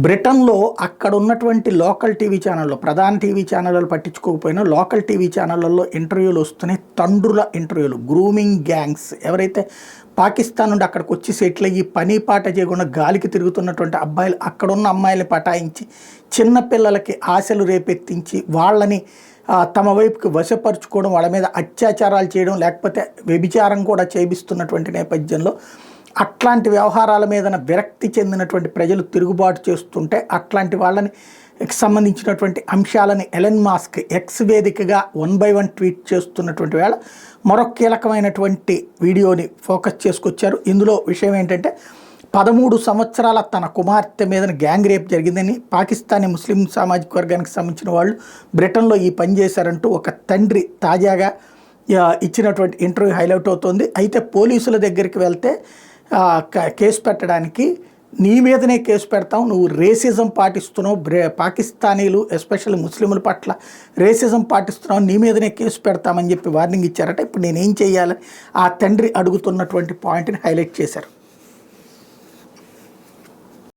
బ్రిటన్‌లో అక్కడ ఉన్నటువంటి లోకల్ టీవీ ఛానల్‌లో, ప్రధాన టీవీ ఛానల్‌లు పట్టించుకోకపోయినా లోకల్ టీవీ ఛానళ్ళల్లో ఇంటర్వ్యూలు వస్తున్నాయి. తండ్రుల ఇంటర్వ్యూలు. గ్రూమింగ్ గ్యాంగ్స్ ఎవరైతే పాకిస్తాన్ నుండి అక్కడికొచ్చి సెటిల్ అయ్యి పని పాట చేయకుండా గాలికి తిరుగుతున్నటువంటి అబ్బాయిలు అక్కడున్న అమ్మాయిల్ని పటాయించి, చిన్న పిల్లలకి ఆశలు రేపెత్తించి, వాళ్ళని తమ వైపుకి వశపరుచుకోవడం, వాళ్ళ మీద అత్యాచారాలు చేయడం, లేకపోతే వ్యభిచారం కూడా చేయిస్తున్నటువంటి నేపథ్యంలో అట్లాంటి వ్యవహారాల మీద విరక్తి చెందినటువంటి ప్రజలు తిరుగుబాటు చేస్తుంటే అట్లాంటి వాళ్ళని సంబంధించినటువంటి అంశాలని ఎలన్ మాస్క్ ఎక్స్ వేదికగా 1 by 1 ట్వీట్ చేస్తున్నటువంటి వేళ మరొక కీలకమైనటువంటి వీడియోని ఫోకస్ చేసుకొచ్చారు. ఇందులో విషయం ఏంటంటే 13 సంవత్సరాల తన కుమార్తె మీద గ్యాంగ్ రేప్ జరిగిందని, పాకిస్తానీ ముస్లిం సామాజిక వర్గానికి సంబంధించిన వాళ్ళు బ్రిటన్లో ఈ పని చేశారంటూ ఒక తండ్రి తాజాగా ఇచ్చినటువంటి ఇంటర్వ్యూ హైలైట్ అవుతోంది. అయితే పోలీసుల దగ్గరికి వెళ్తే కేసు పెట్టడానికి నీ మీదనే కేసు పెడతాం, నువ్వు రేసిజం పాటిస్తున్నావు, పాకిస్తానీలు ఎస్పెషల్లీ ముస్లింల పట్ల రేసిజం పాటిస్తున్నావు, నీ మీదనే కేసు పెడతామని చెప్పి వార్నింగ్ ఇచ్చారట. ఇప్పుడు నేనేం చేయాలని ఆ తండ్రి అడుగుతున్నటువంటి పాయింట్ని హైలైట్ చేశారు.